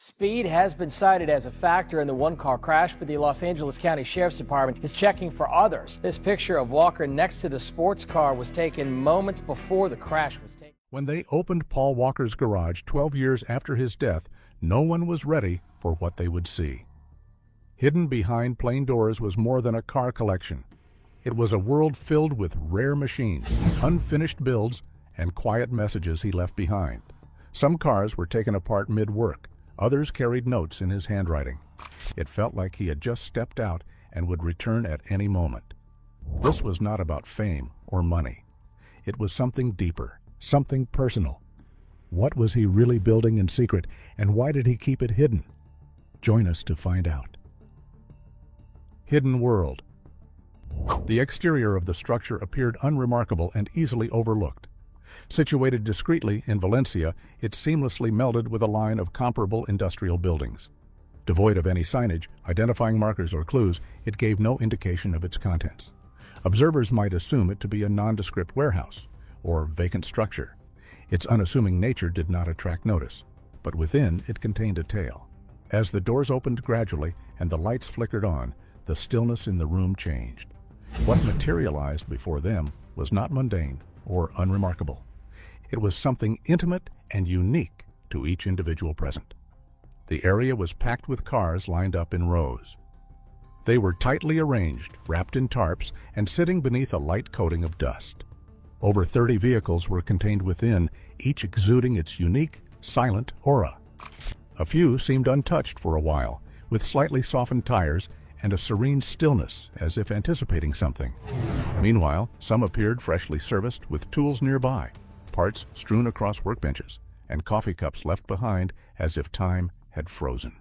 Speed has been cited as a factor in the one-car crash, but the Los Angeles County Sheriff's Department is checking for others. This picture of Walker next to the sports car was taken moments before the crash was taken. When they opened Paul Walker's garage 12 years after his death, no one was ready for what they would see. Hidden behind plain doors was more than a car collection. It was a world filled with rare machines, unfinished builds, and quiet messages he left behind. Some cars were taken apart mid-work. Others carried notes in his handwriting. It felt like he had just stepped out and would return at any moment. This was not about fame or money. It was something deeper, something personal. What was he really building in secret, and why did he keep it hidden? Join us to find out. Hidden World. The exterior of the structure appeared unremarkable and easily overlooked. Situated discreetly in Valencia, it seamlessly melded with a line of comparable industrial buildings. Devoid of any signage, identifying markers or clues, it gave no indication of its contents. Observers might assume it to be a nondescript warehouse or vacant structure. Its unassuming nature did not attract notice, but within it contained a tale. As the doors opened gradually and the lights flickered on, the stillness in the room changed. What materialized before them was not mundane or unremarkable. It was something intimate and unique to each individual present. The area was packed with cars lined up in rows. They were tightly arranged, wrapped in tarps, and sitting beneath a light coating of dust. Over 30 vehicles were contained within, each exuding its unique, silent aura. A few seemed untouched for a while, with slightly softened tires and a serene stillness as if anticipating something. Meanwhile, some appeared freshly serviced with tools nearby, parts strewn across workbenches, and coffee cups left behind as if time had frozen.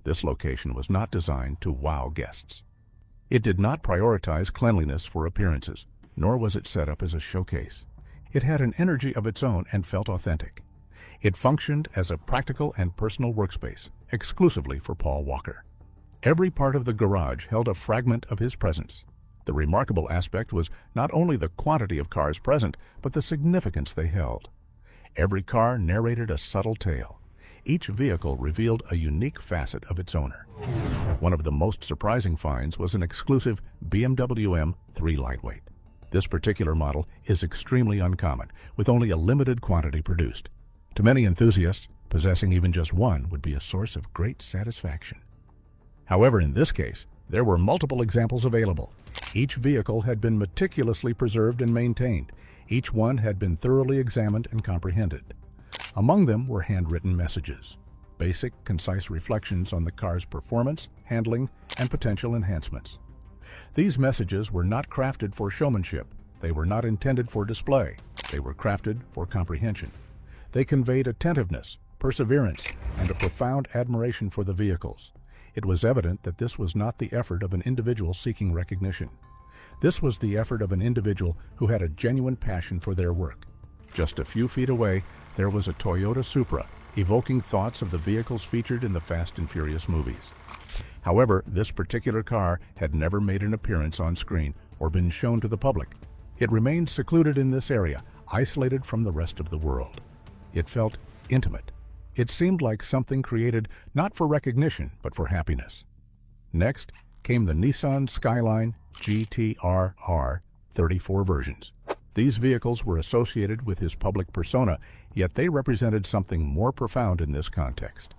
This location was not designed to wow guests. It did not prioritize cleanliness for appearances, nor was it set up as a showcase. It had an energy of its own and felt authentic. It functioned as a practical and personal workspace, exclusively for Paul Walker. Every part of the garage held a fragment of his presence. The remarkable aspect was not only the quantity of cars present, but the significance they held. Every car narrated a subtle tale. Each vehicle revealed a unique facet of its owner. One of the most surprising finds was an exclusive BMW M3 Lightweight. This particular model is extremely uncommon, with only a limited quantity produced. To many enthusiasts, possessing even just one would be a source of great satisfaction. However, in this case, there were multiple examples available. Each vehicle had been meticulously preserved and maintained. Each one had been thoroughly examined and comprehended. Among them were handwritten messages, basic, concise reflections on the car's performance, handling, and potential enhancements. These messages were not crafted for showmanship. They were not intended for display. They were crafted for comprehension. They conveyed attentiveness, perseverance, and a profound admiration for the vehicles. It was evident that this was not the effort of an individual seeking recognition. This was the effort of an individual who had a genuine passion for their work. Just a few feet away, there was a Toyota Supra, evoking thoughts of the vehicles featured in the Fast and Furious movies. However, this particular car had never made an appearance on screen or been shown to the public. It remained secluded in this area, isolated from the rest of the world. It felt intimate. It seemed like something created not for recognition, but for happiness. Next came the Nissan Skyline GT-RR 34 versions. These vehicles were associated with his public persona, yet they represented something more profound in this context.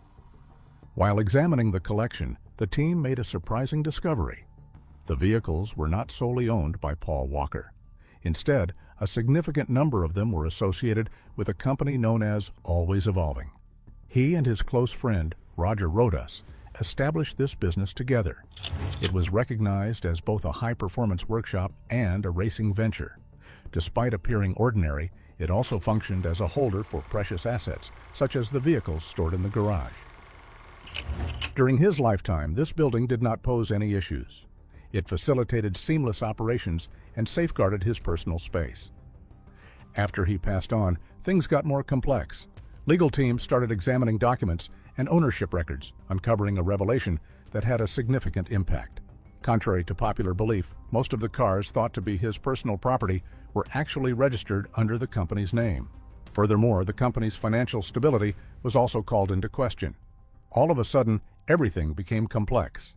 While examining the collection, the team made a surprising discovery. The vehicles were not solely owned by Paul Walker. Instead, a significant number of them were associated with a company known as Always Evolving. He and his close friend, Roger Rodas, established this business together. It was recognized as both a high-performance workshop and a racing venture. Despite appearing ordinary, it also functioned as a holder for precious assets, such as the vehicles stored in the garage. During his lifetime, this building did not pose any issues. It facilitated seamless operations and safeguarded his personal space. After he passed on, things got more complex. Legal teams started examining documents and ownership records, uncovering a revelation that had a significant impact. Contrary to popular belief, most of the cars thought to be his personal property were actually registered under the company's name. Furthermore, the company's financial stability was also called into question. All of a sudden, everything became complex.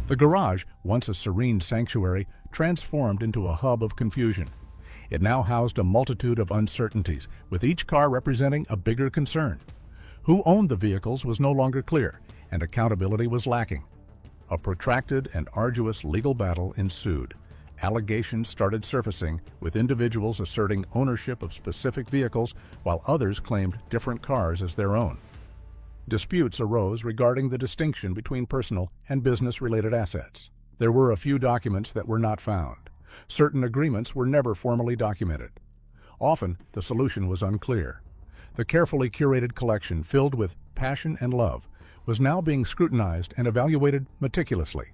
The garage, once a serene sanctuary, transformed into a hub of confusion. It now housed a multitude of uncertainties, with each car representing a bigger concern. Who owned the vehicles was no longer clear, and accountability was lacking. A protracted and arduous legal battle ensued. Allegations started surfacing, with individuals asserting ownership of specific vehicles while others claimed different cars as their own. Disputes arose regarding the distinction between personal and business-related assets. There were a few documents that were not found. Certain agreements were never formally documented. Often, the solution was unclear. The carefully curated collection, filled with passion and love, was now being scrutinized and evaluated meticulously.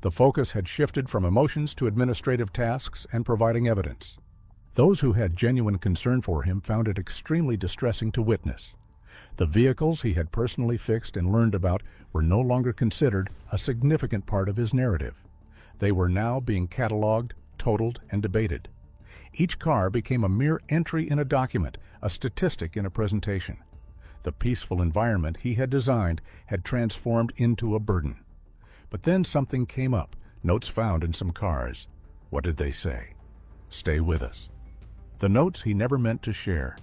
The focus had shifted from emotions to administrative tasks and providing evidence. Those who had genuine concern for him found it extremely distressing to witness. The vehicles he had personally fixed and learned about were no longer considered a significant part of his narrative. They were now being cataloged, totaled, and debated. Each car became a mere entry in a document, a statistic in a presentation. The peaceful environment he had designed had transformed into a burden. But then something came up, notes found in some cars. What did they say? Stay with us. The notes he never meant to share.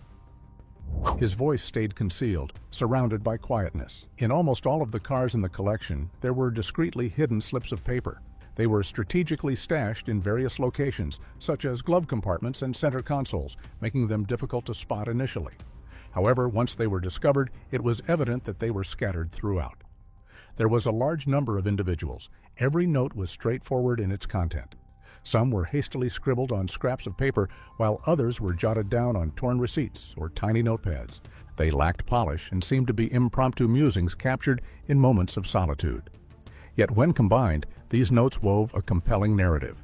His voice stayed concealed, surrounded by quietness. In almost all of the cars in the collection, there were discreetly hidden slips of paper. They were strategically stashed in various locations, such as glove compartments and center consoles, making them difficult to spot initially. However, once they were discovered, it was evident that they were scattered throughout. There was a large number of individuals. Every note was straightforward in its content. Some were hastily scribbled on scraps of paper, while others were jotted down on torn receipts or tiny notepads. They lacked polish and seemed to be impromptu musings captured in moments of solitude. Yet when combined, these notes wove a compelling narrative.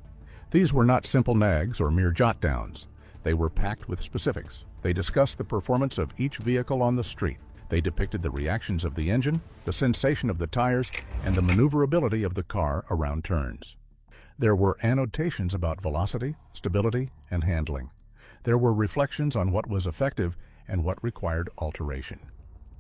These were not simple nags or mere jot-downs. They were packed with specifics. They discussed the performance of each vehicle on the street. They depicted the reactions of the engine, the sensation of the tires, and the maneuverability of the car around turns. There were annotations about velocity, stability, and handling. There were reflections on what was effective and what required alteration.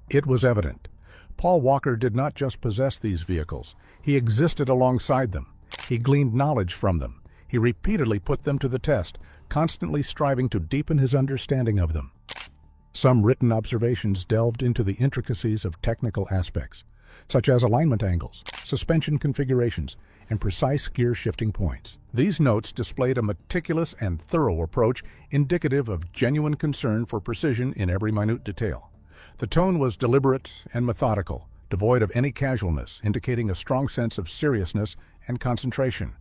It was evident. Paul Walker did not just possess these vehicles. He existed alongside them. He gleaned knowledge from them. He repeatedly put them to the test, constantly striving to deepen his understanding of them. Some written observations delved into the intricacies of technical aspects, such as alignment angles, suspension configurations, and precise gear shifting points. These notes displayed a meticulous and thorough approach indicative of genuine concern for precision in every minute detail. The tone was deliberate and methodical, devoid of any casualness, indicating a strong sense of seriousness and concentration.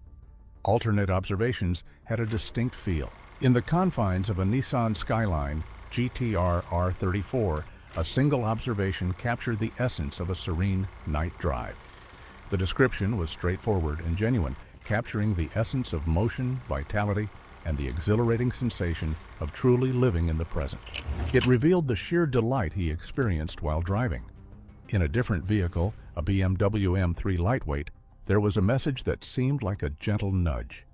Alternate observations had a distinct feel. In the confines of a Nissan Skyline GTR R34, a single observation captured the essence of a serene night drive. The description was straightforward and genuine, capturing the essence of motion, vitality, and the exhilarating sensation of truly living in the present. It revealed the sheer delight he experienced while driving. In a different vehicle, a BMW M3 Lightweight, there was a message that seemed like a gentle nudge.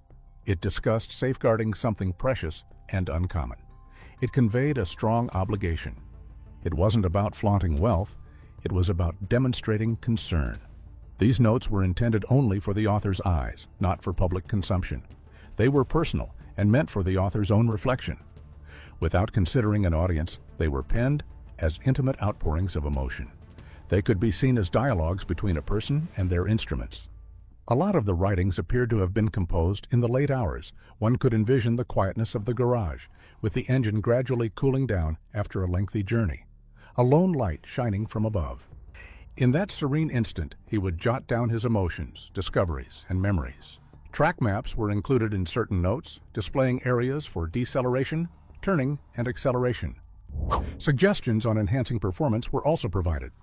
It discussed safeguarding something precious and uncommon. It conveyed a strong obligation. It wasn't about flaunting wealth, it was about demonstrating concern. These notes were intended only for the author's eyes, not for public consumption. They were personal and meant for the author's own reflection. Without considering an audience, they were penned as intimate outpourings of emotion. They could be seen as dialogues between a person and their instruments. A lot of the writings appeared to have been composed in the late hours. One could envision the quietness of the garage, with the engine gradually cooling down after a lengthy journey, a lone light shining from above. In that serene instant, he would jot down his emotions, discoveries, and memories. Track maps were included in certain notes, displaying areas for deceleration, turning, and acceleration. Suggestions on enhancing performance were also provided.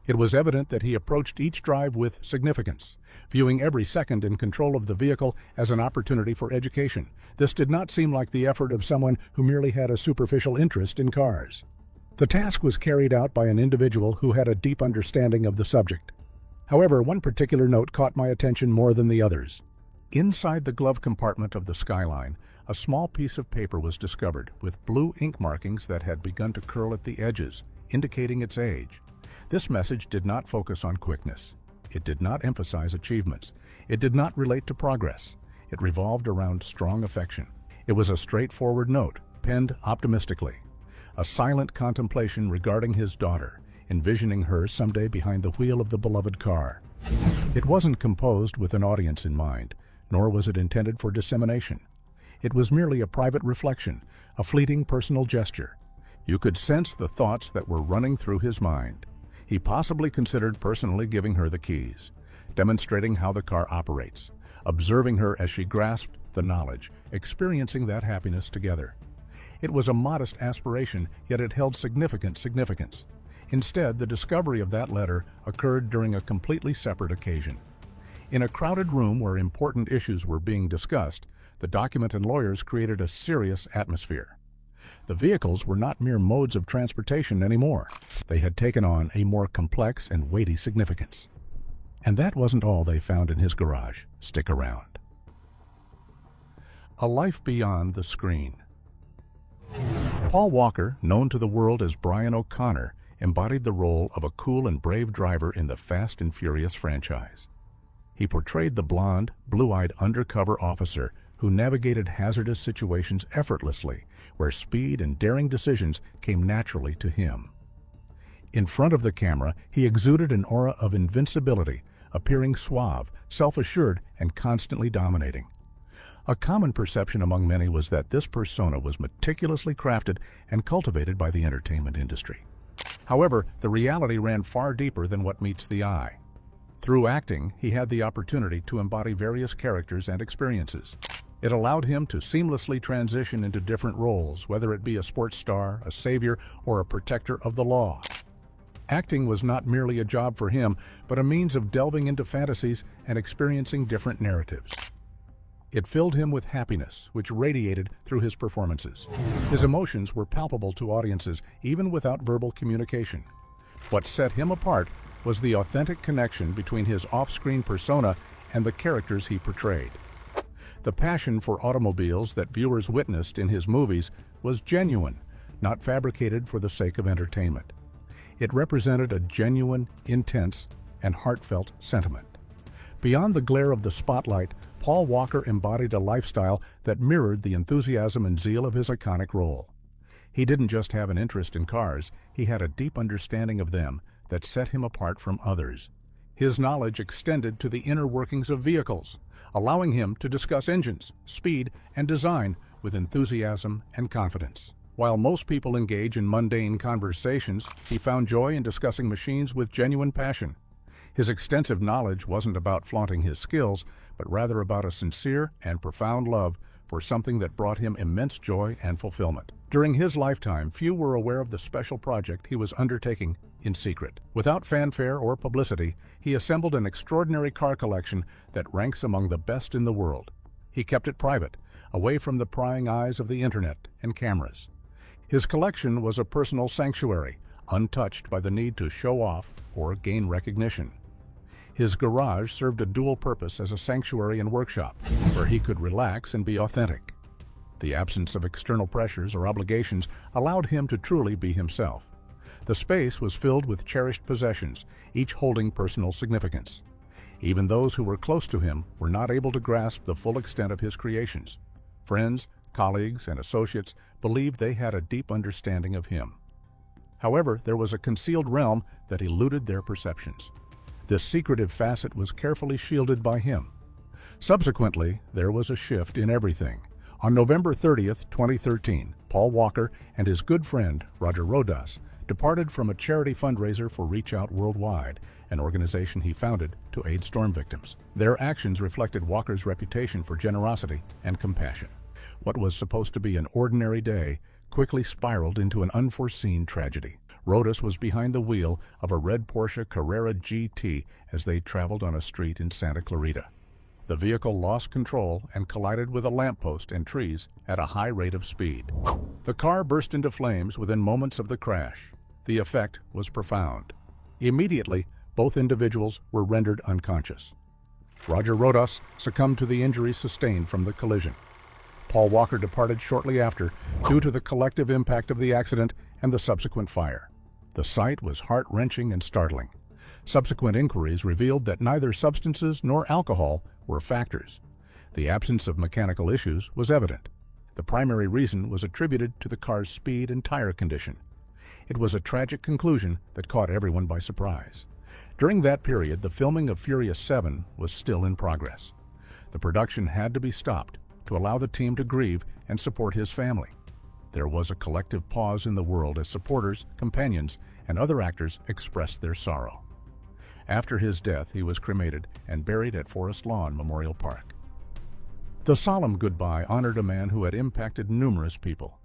It was evident that he approached each drive with significance, viewing every second in control of the vehicle as an opportunity for education. This did not seem like the effort of someone who merely had a superficial interest in cars. The task was carried out by an individual who had a deep understanding of the subject. However, one particular note caught my attention more than the others. Inside the glove compartment of the Skyline, a small piece of paper was discovered with blue ink markings that had begun to curl at the edges, indicating its age. This message did not focus on quickness. It did not emphasize achievements. It did not relate to progress. It revolved around strong affection. It was a straightforward note, penned optimistically. A silent contemplation regarding his daughter, envisioning her someday behind the wheel of the beloved car. It wasn't composed with an audience in mind, nor was it intended for dissemination. It was merely a private reflection, a fleeting personal gesture. You could sense the thoughts that were running through his mind. He possibly considered personally giving her the keys, demonstrating how the car operates, observing her as she grasped the knowledge, experiencing that happiness together. It was a modest aspiration, yet it held significant significance. Instead, the discovery of that letter occurred during a completely separate occasion. In a crowded room where important issues were being discussed, the document and lawyers created a serious atmosphere. The vehicles were not mere modes of transportation anymore. They had taken on a more complex and weighty significance. And that wasn't all they found in his garage. Stick around. A life beyond the screen. Paul Walker, known to the world as Brian O'Connor, embodied the role of a cool and brave driver in the Fast and Furious franchise. He portrayed the blonde, blue-eyed undercover officer who navigated hazardous situations effortlessly, where speed and daring decisions came naturally to him. In front of the camera, he exuded an aura of invincibility, appearing suave, self-assured, and constantly dominating. A common perception among many was that this persona was meticulously crafted and cultivated by the entertainment industry. However, the reality ran far deeper than what meets the eye. Through acting, he had the opportunity to embody various characters and experiences. It allowed him to seamlessly transition into different roles, whether it be a sports star, a savior, or a protector of the law. Acting was not merely a job for him, but a means of delving into fantasies and experiencing different narratives. It filled him with happiness, which radiated through his performances. His emotions were palpable to audiences, even without verbal communication. What set him apart was the authentic connection between his off-screen persona and the characters he portrayed. The passion for automobiles that viewers witnessed in his movies was genuine, not fabricated for the sake of entertainment. It represented a genuine, intense, and heartfelt sentiment. Beyond the glare of the spotlight, Paul Walker embodied a lifestyle that mirrored the enthusiasm and zeal of his iconic role. He didn't just have an interest in cars, he had a deep understanding of them that set him apart from others. His knowledge extended to the inner workings of vehicles, allowing him to discuss engines, speed, and design with enthusiasm and confidence. While most people engage in mundane conversations, he found joy in discussing machines with genuine passion. His extensive knowledge wasn't about flaunting his skills, but rather about a sincere and profound love for something that brought him immense joy and fulfillment. During his lifetime, few were aware of the special project he was undertaking in secret. Without fanfare or publicity, he assembled an extraordinary car collection that ranks among the best in the world. He kept it private, away from the prying eyes of the internet and cameras. His collection was a personal sanctuary, untouched by the need to show off or gain recognition. His garage served a dual purpose as a sanctuary and workshop, where he could relax and be authentic. The absence of external pressures or obligations allowed him to truly be himself. The space was filled with cherished possessions, each holding personal significance. Even those who were close to him were not able to grasp the full extent of his creations. Friends, colleagues, and associates believed they had a deep understanding of him. However, there was a concealed realm that eluded their perceptions. This secretive facet was carefully shielded by him. Subsequently, there was a shift in everything. On November 30th, 2013, Paul Walker and his good friend, Roger Rodas, departed from a charity fundraiser for Reach Out Worldwide, an organization he founded to aid storm victims. Their actions reflected Walker's reputation for generosity and compassion. What was supposed to be an ordinary day quickly spiraled into an unforeseen tragedy. Rodas was behind the wheel of a red Porsche Carrera GT as they traveled on a street in Santa Clarita. The vehicle lost control and collided with a lamppost and trees at a high rate of speed. The car burst into flames within moments of the crash. The effect was profound. Immediately, both individuals were rendered unconscious. Roger Rodas succumbed to the injuries sustained from the collision. Paul Walker departed shortly after due to the collective impact of the accident and the subsequent fire. The sight was heart-wrenching and startling. Subsequent inquiries revealed that neither substances nor alcohol were factors. The absence of mechanical issues was evident. The primary reason was attributed to the car's speed and tire condition. It was a tragic conclusion that caught everyone by surprise. During that period, the filming of Furious 7 was still in progress. The production had to be stopped to allow the team to grieve and support his family. There was a collective pause in the world as supporters, companions, and other actors expressed their sorrow. After his death, he was cremated and buried at Forest Lawn Memorial Park. The solemn goodbye honored a man who had impacted numerous people.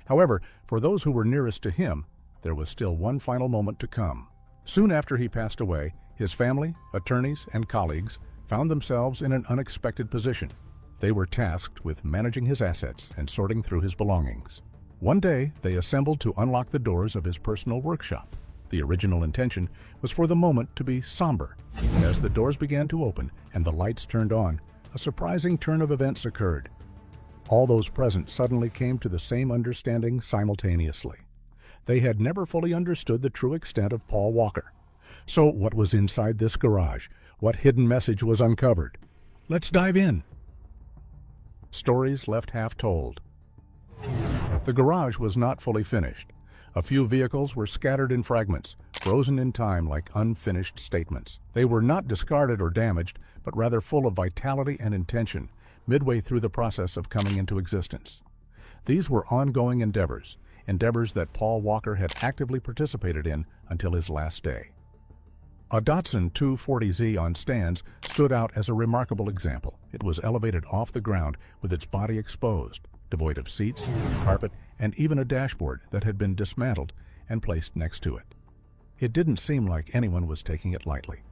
However, for those who were nearest to him, there was still one final moment to come. Soon after he passed away, his family, attorneys, and colleagues found themselves in an unexpected position. They were tasked with managing his assets and sorting through his belongings. One day, they assembled to unlock the doors of his personal workshop. The original intention was for the moment to be somber. As the doors began to open and the lights turned on, a surprising turn of events occurred. All those present suddenly came to the same understanding simultaneously. They had never fully understood the true extent of Paul Walker. So what was inside this garage? What hidden message was uncovered? Let's dive in. Stories left half told. The garage was not fully finished. A few vehicles were scattered in fragments, frozen in time like unfinished statements. They were not discarded or damaged, but rather full of vitality and intention, midway through the process of coming into existence. These were ongoing endeavors that Paul Walker had actively participated in until his last day. A Datsun 240Z on stands stood out as a remarkable example. It was elevated off the ground with its body exposed, devoid of seats, carpet, and even a dashboard that had been dismantled and placed next to it. It didn't seem like anyone was taking it lightly.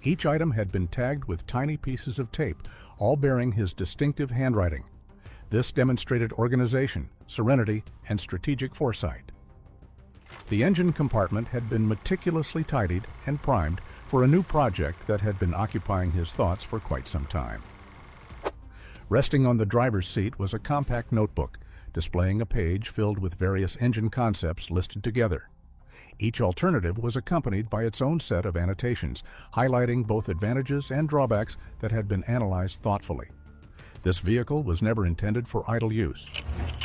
Each item had been tagged with tiny pieces of tape, all bearing his distinctive handwriting. This demonstrated organization, serenity, and strategic foresight. The engine compartment had been meticulously tidied and primed for a new project that had been occupying his thoughts for quite some time. Resting on the driver's seat was a compact notebook, displaying a page filled with various engine concepts listed together. Each alternative was accompanied by its own set of annotations, highlighting both advantages and drawbacks that had been analyzed thoughtfully. This vehicle was never intended for idle use.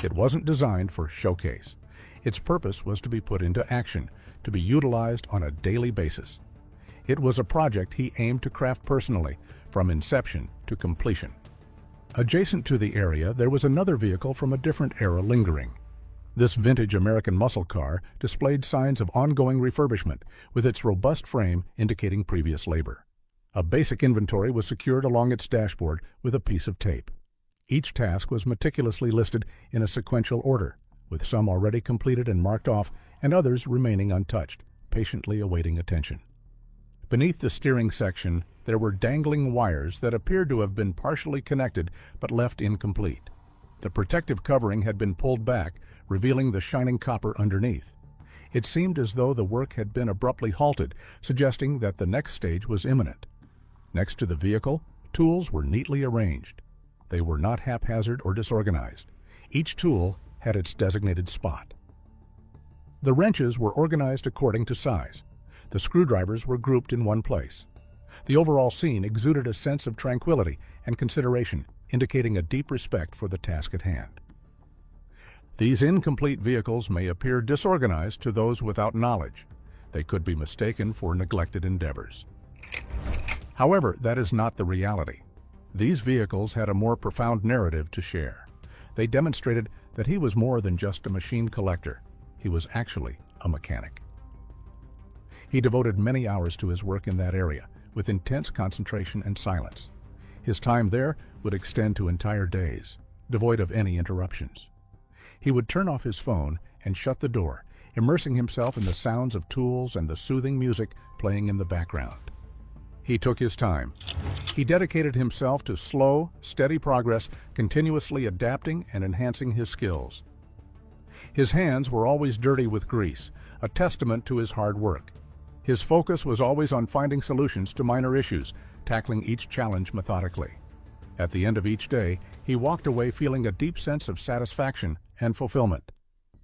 It wasn't designed for showcase. Its purpose was to be put into action, to be utilized on a daily basis. It was a project he aimed to craft personally, from inception to completion. Adjacent to the area, there was another vehicle from a different era lingering. This vintage American muscle car displayed signs of ongoing refurbishment, with its robust frame indicating previous labor. A basic inventory was secured along its dashboard with a piece of tape. Each task was meticulously listed in a sequential order, with some already completed and marked off, and others remaining untouched, patiently awaiting attention. Beneath the steering section, there were dangling wires that appeared to have been partially connected but left incomplete. The protective covering had been pulled back, revealing the shining copper underneath. It seemed as though the work had been abruptly halted, suggesting that the next stage was imminent. Next to the vehicle, tools were neatly arranged. They were not haphazard or disorganized. Each tool had its designated spot. The wrenches were organized according to size. The screwdrivers were grouped in one place. The overall scene exuded a sense of tranquility and consideration, indicating a deep respect for the task at hand. These incomplete vehicles may appear disorganized to those without knowledge. They could be mistaken for neglected endeavors. However, that is not the reality. These vehicles had a more profound narrative to share. They demonstrated that he was more than just a machine collector. He was actually a mechanic. He devoted many hours to his work in that area, with intense concentration and silence. His time there would extend to entire days, devoid of any interruptions. He would turn off his phone and shut the door, immersing himself in the sounds of tools and the soothing music playing in the background. He took his time. He dedicated himself to slow, steady progress, continuously adapting and enhancing his skills. His hands were always dirty with grease, a testament to his hard work. His focus was always on finding solutions to minor issues, tackling each challenge methodically. At the end of each day, he walked away feeling a deep sense of satisfaction and fulfillment.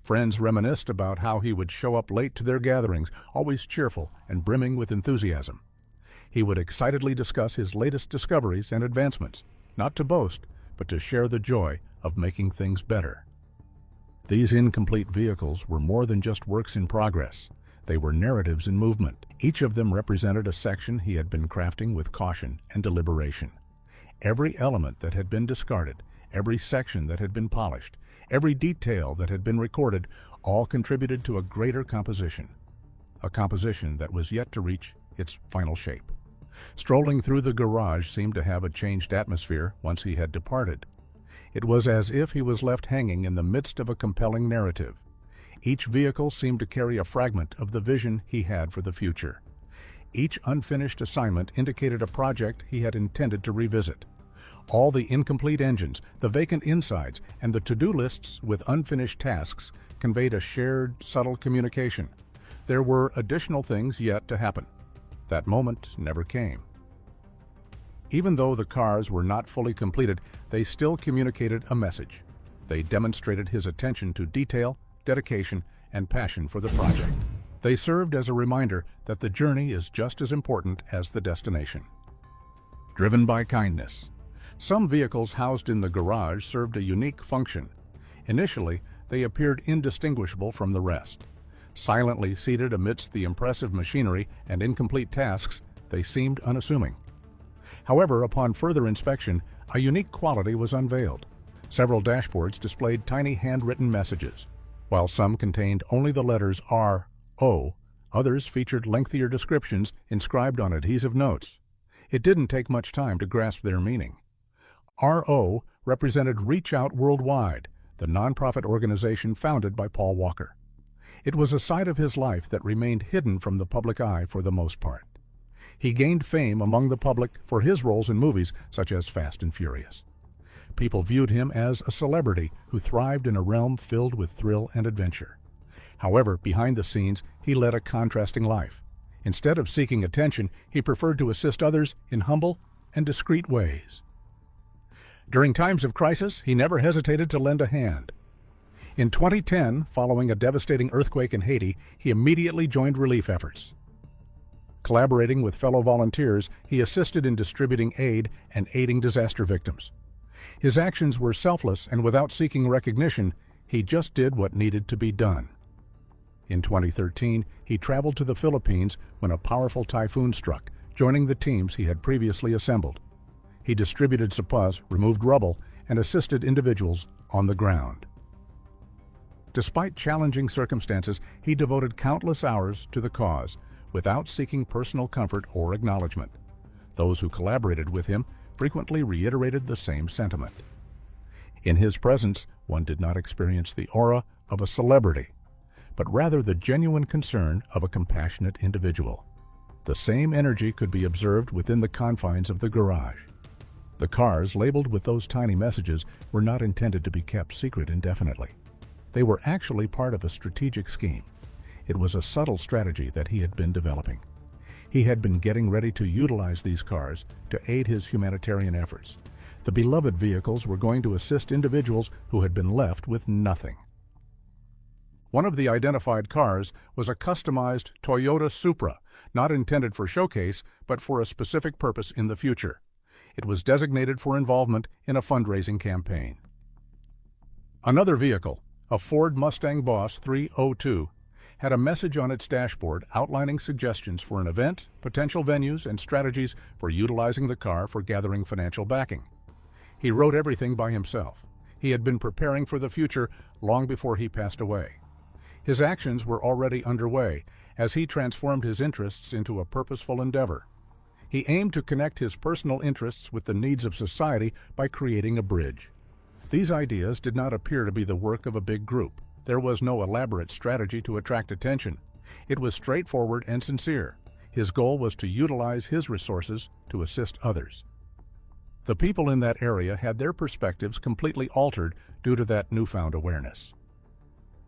Friends reminisced about how he would show up late to their gatherings, always cheerful and brimming with enthusiasm. He would excitedly discuss his latest discoveries and advancements, not to boast, but to share the joy of making things better. These incomplete vehicles were more than just works in progress. They were narratives in movement. Each of them represented a section he had been crafting with caution and deliberation. Every element that had been discarded, every section that had been polished, every detail that had been recorded, all contributed to a greater composition, a composition that was yet to reach its final shape. Strolling through the garage seemed to have a changed atmosphere once he had departed. It was as if he was left hanging in the midst of a compelling narrative. Each vehicle seemed to carry a fragment of the vision he had for the future. Each unfinished assignment indicated a project he had intended to revisit. All the incomplete engines, the vacant insides, and the to-do lists with unfinished tasks conveyed a shared, subtle communication. There were additional things yet to happen. That moment never came. Even though the cars were not fully completed, they still communicated a message. They demonstrated his attention to detail, dedication, and passion for the project. They served as a reminder that the journey is just as important as the destination. Driven by kindness. Some vehicles housed in the garage served a unique function. Initially, they appeared indistinguishable from the rest. Silently seated amidst the impressive machinery and incomplete tasks, they seemed unassuming. However, upon further inspection, a unique quality was unveiled. Several dashboards displayed tiny handwritten messages. While some contained only the letters R, O, others featured lengthier descriptions inscribed on adhesive notes. It didn't take much time to grasp their meaning. RO represented Reach Out Worldwide, the nonprofit organization founded by Paul Walker. It was a side of his life that remained hidden from the public eye for the most part. He gained fame among the public for his roles in movies such as Fast and Furious. People viewed him as a celebrity who thrived in a realm filled with thrill and adventure. However, behind the scenes, he led a contrasting life. Instead of seeking attention, he preferred to assist others in humble and discreet ways. During times of crisis, he never hesitated to lend a hand. In 2010, following a devastating earthquake in Haiti, he immediately joined relief efforts. Collaborating with fellow volunteers, he assisted in distributing aid and aiding disaster victims. His actions were selfless, and without seeking recognition, he just did what needed to be done. In 2013, he traveled to the Philippines when a powerful typhoon struck, joining the teams he had previously assembled. He distributed supplies, removed rubble, and assisted individuals on the ground. Despite challenging circumstances, he devoted countless hours to the cause, without seeking personal comfort or acknowledgement. Those who collaborated with him frequently reiterated the same sentiment. In his presence, one did not experience the aura of a celebrity, but rather the genuine concern of a compassionate individual. The same energy could be observed within the confines of the garage. The cars, labeled with those tiny messages, were not intended to be kept secret indefinitely. They were actually part of a strategic scheme. It was a subtle strategy that he had been developing. He had been getting ready to utilize these cars to aid his humanitarian efforts. The beloved vehicles were going to assist individuals who had been left with nothing. One of the identified cars was a customized Toyota Supra, not intended for showcase, but for a specific purpose in the future. It was designated for involvement in a fundraising campaign. Another vehicle, a Ford Mustang Boss 302, had a message on its dashboard outlining suggestions for an event, potential venues, and strategies for utilizing the car for gathering financial backing. He wrote everything by himself. He had been preparing for the future long before he passed away. His actions were already underway as he transformed his interests into a purposeful endeavor. He aimed to connect his personal interests with the needs of society by creating a bridge. These ideas did not appear to be the work of a big group. There was no elaborate strategy to attract attention. It was straightforward and sincere. His goal was to utilize his resources to assist others. The people in that area had their perspectives completely altered due to that newfound awareness.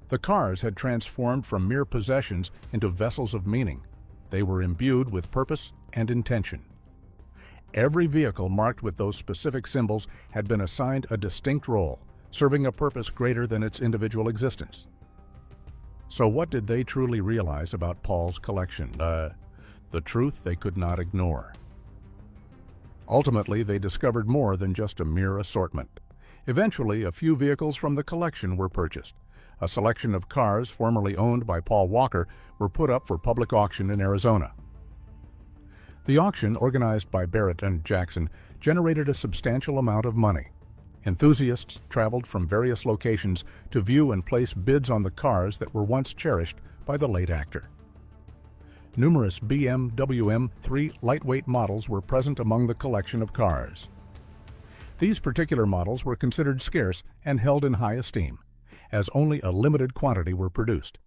The cars had transformed from mere possessions into vessels of meaning. They were imbued with purpose and intention. Every vehicle marked with those specific symbols had been assigned a distinct role, serving a purpose greater than its individual existence. So what did they truly realize about Paul's collection? The truth they could not ignore. Ultimately, they discovered more than just a mere assortment. Eventually, a few vehicles from the collection were purchased. A selection of cars formerly owned by Paul Walker were put up for public auction in Arizona. The auction, organized by Barrett and Jackson, generated a substantial amount of money. Enthusiasts traveled from various locations to view and place bids on the cars that were once cherished by the late actor. Numerous BMW M3 lightweight models were present among the collection of cars. These particular models were considered scarce and held in high esteem, as only a limited quantity were produced.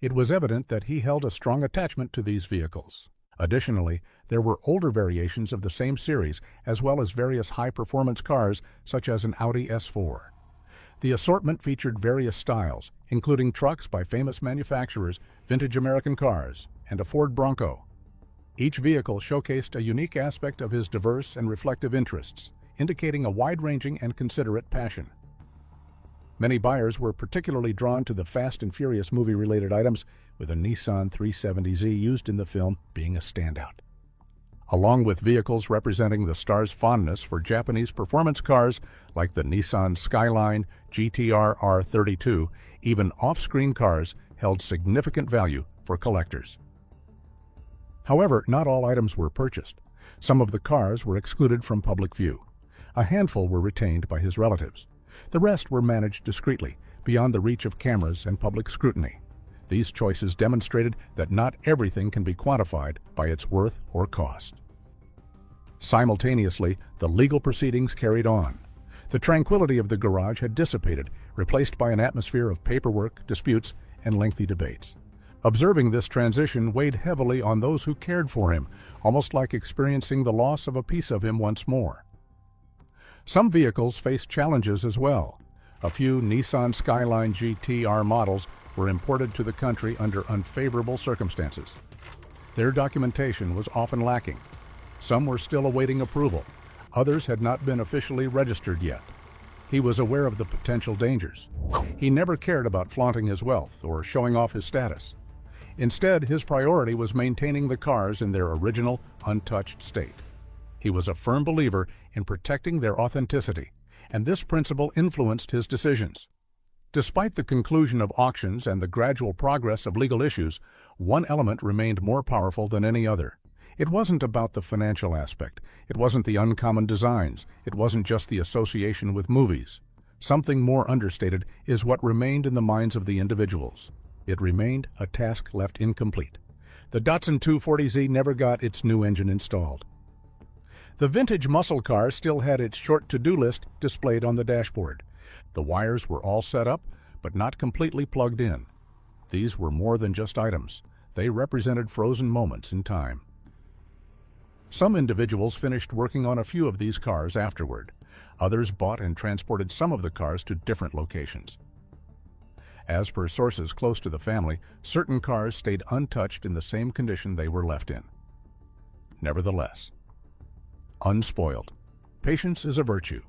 It was evident that he held a strong attachment to these vehicles. Additionally, there were older variations of the same series, as well as various high-performance cars such as an Audi S4. The assortment featured various styles, including trucks by famous manufacturers, vintage American cars, and a Ford Bronco. Each vehicle showcased a unique aspect of his diverse and reflective interests, indicating a wide-ranging and considerate passion. Many buyers were particularly drawn to the Fast and Furious movie-related items, with a Nissan 370Z used in the film being a standout. Along with vehicles representing the star's fondness for Japanese performance cars like the Nissan Skyline GT-R R32, even off-screen cars held significant value for collectors. However, not all items were purchased. Some of the cars were excluded from public view. A handful were retained by his relatives. The rest were managed discreetly, beyond the reach of cameras and public scrutiny. These choices demonstrated that not everything can be quantified by its worth or cost. Simultaneously, the legal proceedings carried on. The tranquility of the garage had dissipated, replaced by an atmosphere of paperwork, disputes, and lengthy debates. Observing this transition weighed heavily on those who cared for him, almost like experiencing the loss of a piece of him once more. Some vehicles faced challenges as well. A few Nissan Skyline GT-R models were imported to the country under unfavorable circumstances. Their documentation was often lacking. Some were still awaiting approval. Others had not been officially registered yet. He was aware of the potential dangers. He never cared about flaunting his wealth or showing off his status. Instead, his priority was maintaining the cars in their original, untouched state. He was a firm believer in protecting their authenticity, and this principle influenced his decisions. Despite the conclusion of auctions and the gradual progress of legal issues, one element remained more powerful than any other. It wasn't about the financial aspect. It wasn't the uncommon designs. It wasn't just the association with movies. Something more understated is what remained in the minds of the individuals. It remained a task left incomplete. The Datsun 240Z never got its new engine installed. The vintage muscle car still had its short to-do list displayed on the dashboard. The wires were all set up, but not completely plugged in. These were more than just items. They represented frozen moments in time. Some individuals finished working on a few of these cars afterward. Others bought and transported some of the cars to different locations. As per sources close to the family, certain cars stayed untouched in the same condition they were left in. Nevertheless, unspoiled. Patience is a virtue.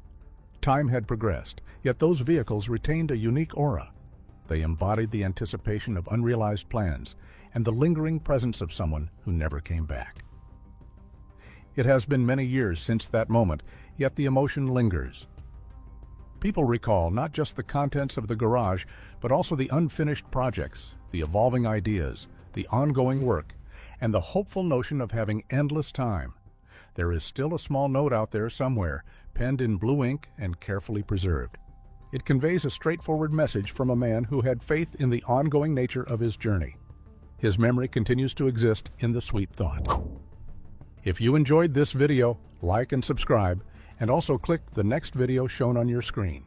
Time had progressed, yet those vehicles retained a unique aura. They embodied the anticipation of unrealized plans and the lingering presence of someone who never came back. It has been many years since that moment, yet the emotion lingers. People recall not just the contents of the garage, but also the unfinished projects, the evolving ideas, the ongoing work, and the hopeful notion of having endless time. There is still a small note out there somewhere, penned in blue ink and carefully preserved. It conveys a straightforward message from a man who had faith in the ongoing nature of his journey. His memory continues to exist in the sweet thought. If you enjoyed this video, like and subscribe, and also click the next video shown on your screen.